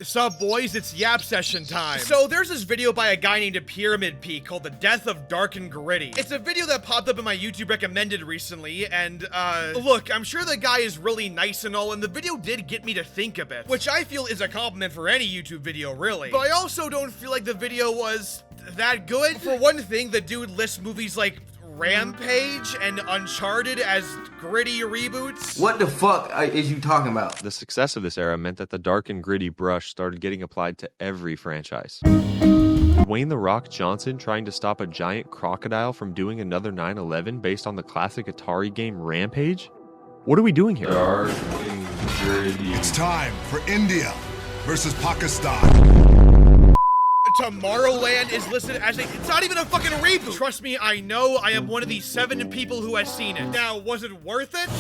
Sup boys, it's Yap Session time. So there's this video by a guy named Pyramid Peak called The Death of Dark and Gritty. It's a video that popped up in my YouTube recommended recently, and look, I'm sure the guy is really nice and all, and the video did get me to think a bit, which I feel is a compliment for any YouTube video, really. But I also don't feel like the video was that good. For one thing, the dude lists movies like Rampage and Uncharted as gritty reboots. What the fuck is you talking about? The success of this era meant that the dark and gritty brush started getting applied to every franchise. Dwayne "The Rock" Johnson trying to stop a giant crocodile from doing another 9/11 based on the classic Atari game Rampage? What are we doing here? Dark and gritty. It's time for India versus Pakistan. Tomorrowland is listed as it's not even a fucking reboot. Trust me, I know. I am one of the 7 people who has seen it. Now, was it worth it?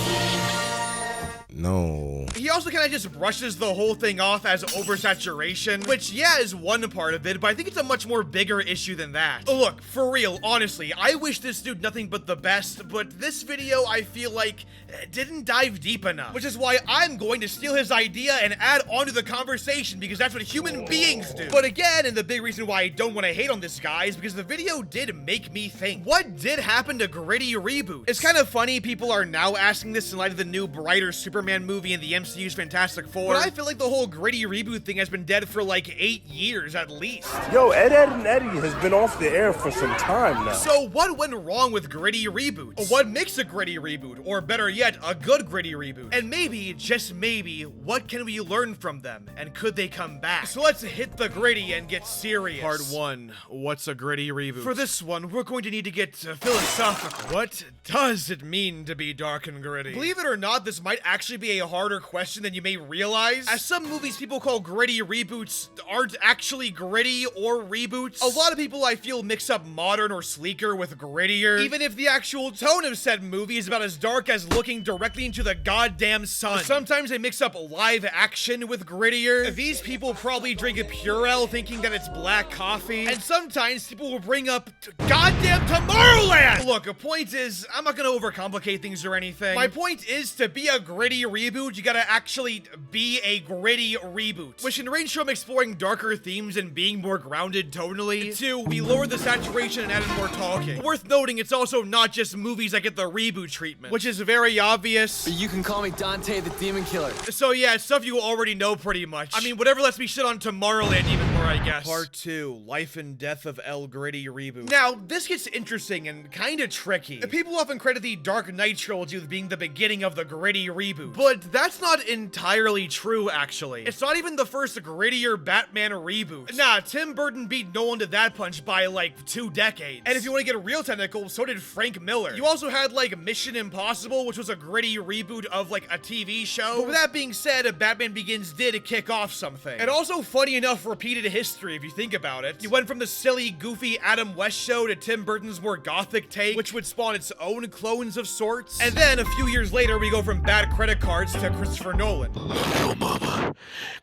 No. He also kind of just brushes the whole thing off as oversaturation, which, yeah, is one part of it, but I think it's a much more bigger issue than that. Look, for real, honestly, I wish this dude nothing but the best, but this video, I feel like, didn't dive deep enough, which is why I'm going to steal his idea and add on to the conversation, because that's what human beings do. But again, and the big reason why I don't want to hate on this guy is because the video did make me think, what did happen to gritty reboots? It's kind of funny people are now asking this in light of the new brighter Superman movie and the MCU's Fantastic Four, but I feel like the whole gritty reboot thing has been dead for like 8 years at least. Yo, Ed, Edd n Eddy has been off the air for some time now. So what went wrong with gritty reboots? What makes a gritty reboot? Or better yet, a good gritty reboot? And maybe, just maybe, what can we learn from them? And could they come back? So let's hit the gritty and get serious. Part 1, what's a gritty reboot? For this one, we're going to need to get philosophical. What does it mean to be dark and gritty? Believe it or not, this might actually be a harder question than you may realize, as some movies people call gritty reboots aren't actually gritty or reboots. A lot of people, I feel, mix up modern or sleeker with grittier, even if the actual tone of said movie is about as dark as looking directly into the goddamn sun. Sometimes they mix up live action with grittier. These people probably drink a Purell thinking that it's black coffee, and sometimes people will bring up goddamn Tomorrowland! Look, a point is, I'm not gonna overcomplicate things or anything. My point is, to be a gritty reboot, you gotta actually be a gritty reboot, which can range from exploring darker themes and being more grounded tonally, to we lowered the saturation and added more talking. Worth noting, it's also not just movies that get the reboot treatment, which is very obvious. You can call me Dante the Demon Killer. So yeah, it's stuff you already know pretty much. I mean, whatever lets me shit on Tomorrowland even more, I guess. Part 2, Life and Death of El Gritty Reboot. Now, this gets interesting and kinda tricky. People often credit the Dark Knight trilogy with being the beginning of the gritty reboot, but that's not entirely true, actually. It's not even the first grittier Batman reboot. Nah, Tim Burton beat Nolan to that punch by like 2 decades. And if you want to get real technical, so did Frank Miller. You also had like Mission Impossible, which was a gritty reboot of like a TV show. But with that being said, Batman Begins did kick off something. And also, funny enough, repeated history if you think about it. You went from the silly, goofy Adam West show to Tim Burton's more gothic take, which would spawn its own clones of sorts. And then a few years later, we go from bad credit cards to Christopher Nolan. Hello, Mama.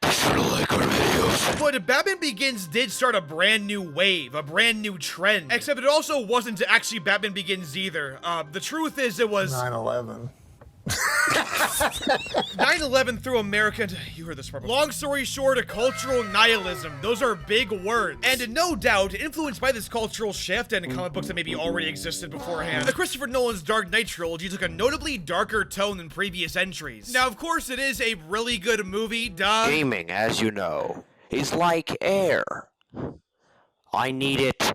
Be sure to like our videos. But Batman Begins did start a brand new wave, a brand new trend. Except it also wasn't actually Batman Begins either. The truth is it was 9/11. 9/11 threw America into, you heard this part before. Long story short, a cultural nihilism. Those are big words. And no doubt, influenced by this cultural shift and comic books that maybe already existed beforehand, the Christopher Nolan's Dark Knight trilogy took a notably darker tone than previous entries. Now, of course, it is a really good movie, duh. Gaming, as you know, is like air. I need it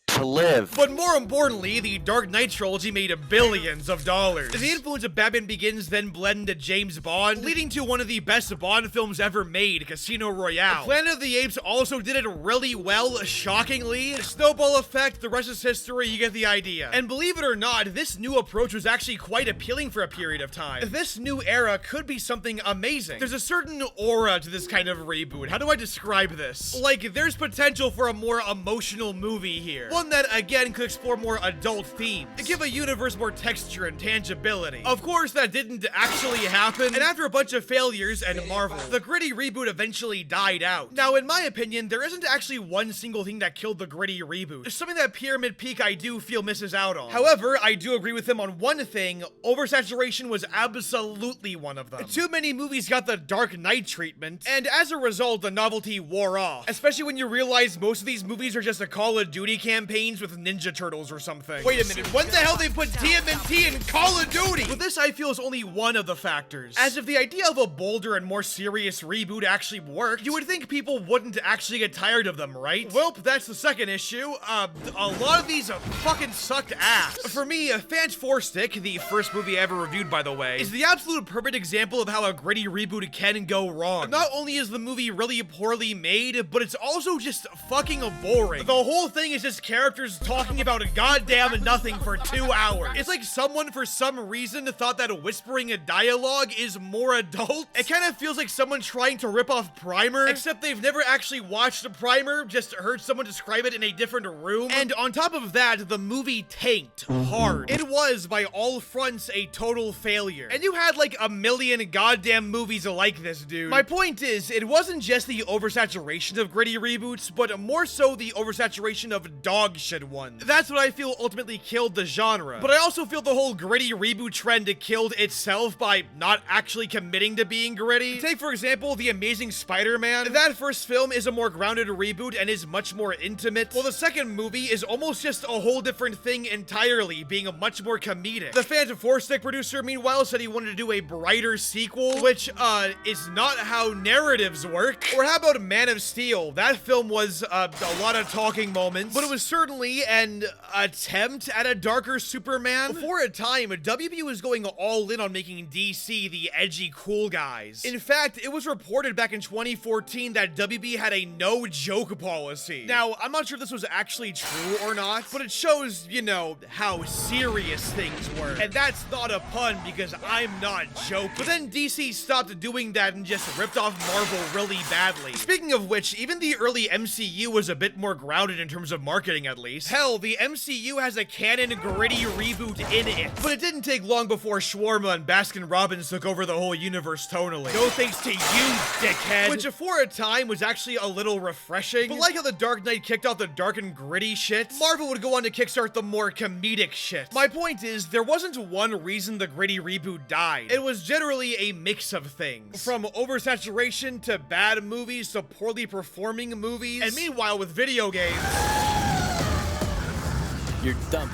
to live. But more importantly, the Dark Knight trilogy made billions of dollars. The influence of Batman Begins then bled into James Bond, leading to one of the best Bond films ever made, Casino Royale. Planet of the Apes also did it really well, shockingly. Snowball effect, the rest is history, you get the idea. And believe it or not, this new approach was actually quite appealing for a period of time. This new era could be something amazing. There's a certain aura to this kind of reboot. How do I describe this? Like, there's potential for a more emotional movie here. One one that, again, could explore more adult themes, and give a universe more texture and tangibility. Of course, that didn't actually happen, and after a bunch of failures and Marvel, the gritty reboot eventually died out. Now, in my opinion, there isn't actually one single thing that killed the gritty reboot. Something that Pyramid Peak I do feel misses out on. However, I do agree with him on one thing: oversaturation was absolutely one of them. Too many movies got the Dark Knight treatment, and as a result, the novelty wore off. Especially when you realize most of these movies are just a Call of Duty campaigns with Ninja Turtles or something. Wait a minute, when the hell they put TMNT in Call of Duty? But this, I feel, is only one of the factors. As if the idea of a bolder and more serious reboot actually worked, you would think people wouldn't actually get tired of them, right? Well, that's the second issue. A lot of these fucking sucked ass. For me, Fanch Four Stick, the first movie I ever reviewed, by the way, is the absolute perfect example of how a gritty reboot can go wrong. Not only is the movie really poorly made, but it's also just fucking boring. The whole thing is just characters talking about a goddamn nothing for 2 hours. It's like someone, for some reason, thought that whispering a dialogue is more adult. It kind of feels like someone trying to rip off Primer, except they've never actually watched a Primer, just heard someone describe it in a different room. And on top of that, the movie tanked hard. It was, by all fronts, a total failure. And you had like a million goddamn movies like this, dude. My point is, it wasn't just the oversaturation of gritty reboots, but more so the oversaturation of dog shit ones. That's what I feel ultimately killed the genre. But I also feel the whole gritty reboot trend killed itself by not actually committing to being gritty. Take, for example, The Amazing Spider-Man. That first film is a more grounded reboot and is much more intimate, while the second movie is almost just a whole different thing entirely, being a much more comedic. The Phantom Four Stick producer, meanwhile, said he wanted to do a brighter sequel, which, is not how narratives work. Or how about Man of Steel? That film was, a lot of talking moments, but it was certainly an attempt at a darker Superman. For a time, WB was going all in on making DC the edgy cool guys. In fact, it was reported back in 2014 that WB had a no-joke policy. Now, I'm not sure if this was actually true or not, but it shows, you know, how serious things were. And that's not a pun, because I'm not joking. But then DC stopped doing that and just ripped off Marvel really badly. Speaking of which, even the early MCU was a bit more grounded in terms of marketing, at least. Hell, the MCU has a canon gritty reboot in it. But it didn't take long before Shawarma and Baskin-Robbins took over the whole universe tonally. No thanks to you, dickhead. Which, for a time, was actually a little refreshing. But like how The Dark Knight kicked off the dark and gritty shit, Marvel would go on to kickstart the more comedic shit. My point is, there wasn't one reason the gritty reboot died. It was generally a mix of things. From oversaturation to bad movies to poorly performing movies. And meanwhile, with video games, You're dumb.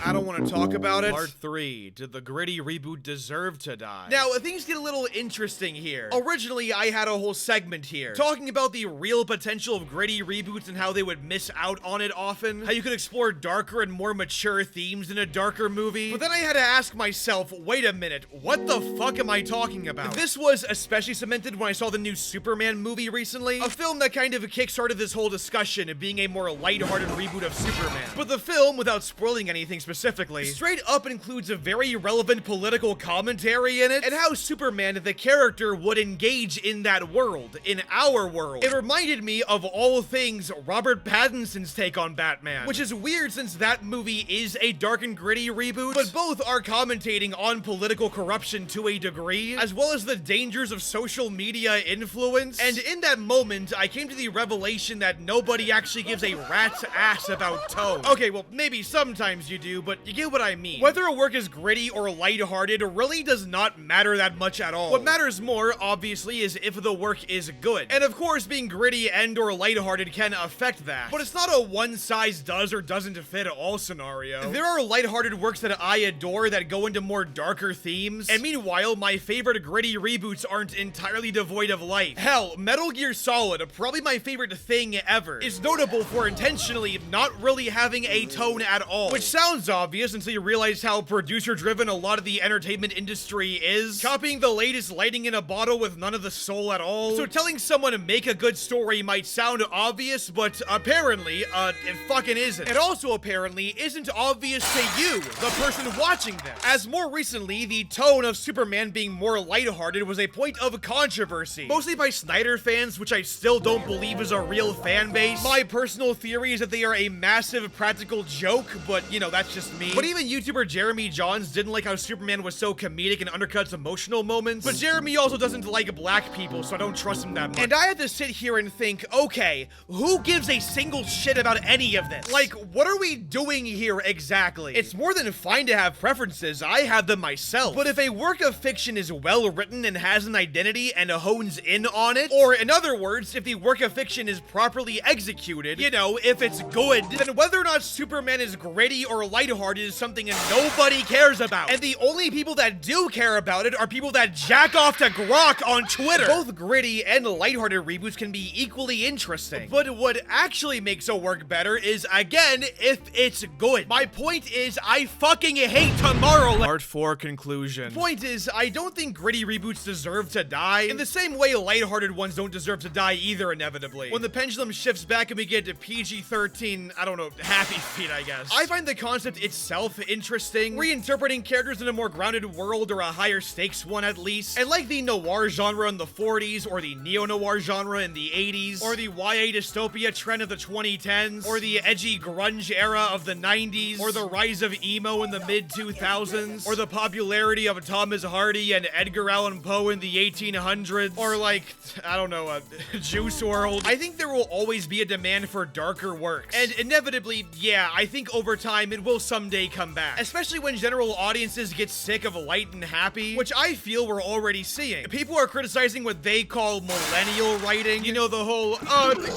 I don't want to talk about it. Part 3. Did the gritty reboot deserve to die? Now, things get a little interesting here. Originally, I had a whole segment here talking about the real potential of gritty reboots and how they would miss out on it often. How you could explore darker and more mature themes in a darker movie. But then I had to ask myself, wait a minute, what the fuck am I talking about? This was especially cemented when I saw the new Superman movie recently. A film that kind of kickstarted this whole discussion of being a more lighthearted reboot of Superman. But the film, without spoiling anything specifically, straight up includes a very relevant political commentary in it, and how Superman, the character, would engage in that world, in our world. It reminded me of all things Robert Pattinson's take on Batman, which is weird since that movie is a dark and gritty reboot, but both are commentating on political corruption to a degree, as well as the dangers of social media influence. And in that moment, I came to the revelation that nobody actually gives a rat's ass about tone. Okay, well, maybe sometimes you do, but you get what I mean. Whether a work is gritty or lighthearted really does not matter that much at all. What matters more, obviously, is if the work is good. And of course, being gritty and or lighthearted can affect that. But it's not a one size does or doesn't fit all scenario. There are lighthearted works that I adore that go into more darker themes, and meanwhile, my favorite gritty reboots aren't entirely devoid of life. Hell, Metal Gear Solid, probably my favorite thing ever, is notable for intentionally not really having a tone at all, which sounds sounds obvious until you realize how producer-driven a lot of the entertainment industry is. Copying the latest lightning in a bottle with none of the soul at all. So telling someone to make a good story might sound obvious, but apparently, it fucking isn't. It also apparently isn't obvious to you, the person watching this. As more recently, the tone of Superman being more lighthearted was a point of controversy, mostly by Snyder fans, which I still don't believe is a real fan base. My personal theory is that they are a massive practical joke, but you know, that's just me. But even YouTuber Jeremy Johns didn't like how Superman was so comedic and undercuts emotional moments. But Jeremy also doesn't like black people, so I don't trust him that much. And I had to sit here and think, okay, who gives a single shit about any of this? Like, what are we doing here exactly? It's more than fine to have preferences, I have them myself. But if a work of fiction is well written and has an identity and hones in on it, or in other words, if the work of fiction is properly executed, you know, if it's good, then whether or not Superman is gritty or lighthearted is something nobody cares about. And the only people that do care about it are people that jack off to Grok on Twitter. Both gritty and lighthearted reboots can be equally interesting. But what actually makes a work better is, again, if it's good. My point is, I fucking hate Tomorrowland. Part 4 conclusion. Point is, I don't think gritty reboots deserve to die, in the same way lighthearted ones don't deserve to die either, inevitably. When the pendulum shifts back and we get to PG-13, I don't know, Happy Feet, I guess. I find the concept itself interesting, reinterpreting characters in a more grounded world, or a higher stakes one at least. And like the noir genre in the 40s, or the neo-noir genre in the 80s, or the YA dystopia trend of the 2010s, or the edgy grunge era of the 90s, or the rise of emo in the mid-2000s, or the popularity of Thomas Hardy and Edgar Allan Poe in the 1800s, or like, I don't know, Juice WRLD. I think there will always be a demand for darker works. And inevitably, yeah, I think over time it will someday come back. Especially when general audiences get sick of light and happy, which I feel we're already seeing. People are criticizing what they call millennial writing. You know, the whole,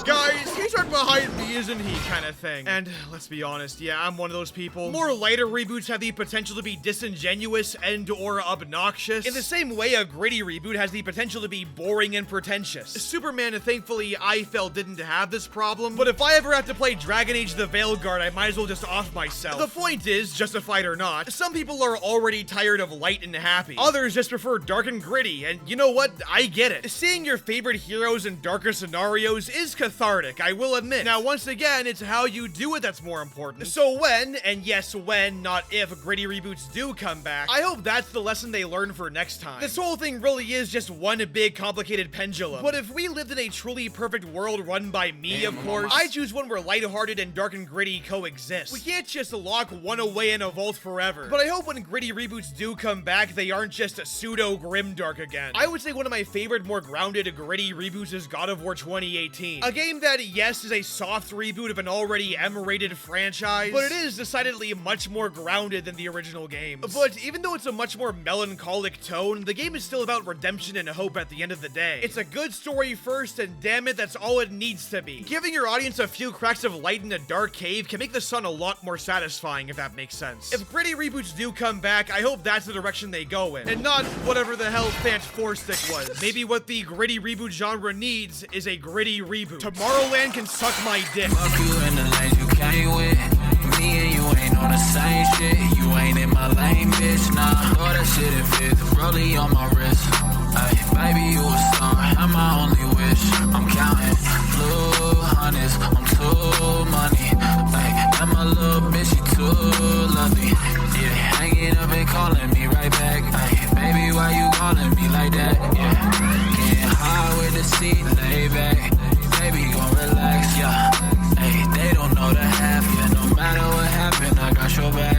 guys, he's right behind me, isn't he, kind of thing. And let's be honest, yeah, I'm one of those people. More lighter reboots have the potential to be disingenuous and or obnoxious. In the same way, a gritty reboot has the potential to be boring and pretentious. Superman, thankfully, I felt didn't have this problem, but if I ever have to play Dragon Age the Veilguard, I might as well just off myself. The point is, justified or not, some people are already tired of light and happy. Others just prefer dark and gritty, and you know what? I get it. Seeing your favorite heroes in darker scenarios is cathartic, I will admit. Now, once again, it's how you do it that's more important. So when, and yes, when, not if, gritty reboots do come back, I hope that's the lesson they learn for next time. This whole thing really is just one big complicated pendulum. But if we lived in a truly perfect world run by me, of course, I choose one where lighthearted and dark and gritty coexist. We can't just lock one away in a vault forever. But I hope when gritty reboots do come back, they aren't just a pseudo grimdark again. I would say one of my favorite, more grounded, gritty reboots is God of War 2018. A game that, yes, is a soft reboot of an already M-rated franchise, but it is decidedly much more grounded than the original game. But even though it's a much more melancholic tone, the game is still about redemption and hope at the end of the day. It's a good story first, and damn it, that's all it needs to be. Giving your audience a few cracks of light in a dark cave can make the sun a lot more satisfying, if that makes sense. If gritty reboots do come back, I hope that's the direction they go in, and not whatever the hell Fant 4-Stick was. Maybe what the gritty reboot genre needs is a gritty reboot. Tomorrowland can suck my dick. Fuck you in the lanes you came with. Me and you ain't on the same shit. You ain't in my lane, bitch, nah. Throw that shit in fifth, rollie on my wrist. Ay, baby, you a star, I'm my only wish. I'm counting blue honeys, I'm too money. Ay, and my little bitch, she too lovely. Yeah, hanging up and calling me right back. Ay, baby, why you calling me like that? Yeah, getting high with the seat, lay back. Baby, gon' relax, yeah. Ay, they don't know the half, yeah. No matter what happened, I got your back.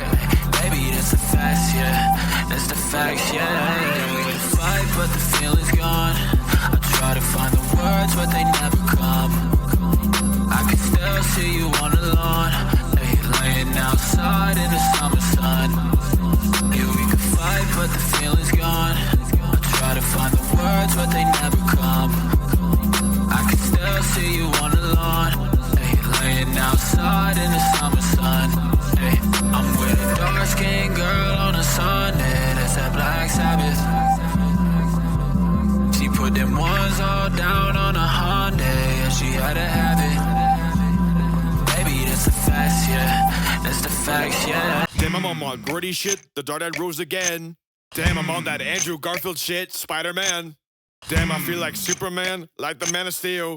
Baby, that's the facts, yeah. That's the facts, yeah. And we can fight, but the feeling's gone. I try to find the words, but they never come. I can still see you on the lawn. Hey, laying outside in the summer sun. Yeah, we can fight, but the feeling's gone. I try to find the words, but they never come. I can still see you on the lawn. Hey, laying outside in the summer sun. Hey, I'm with a dark-skinned girl on a Sunday. That's that Black Sabbath. She put them ones all down on a Hyundai, and she had to have it. Baby, that's the facts, yeah. That's the facts, yeah. Damn, I'm on my gritty shit, the Dark Knight rose again. Damn, I'm on that Andrew Garfield shit, Spider-Man. Damn, I feel like Superman, like the Man of Steel.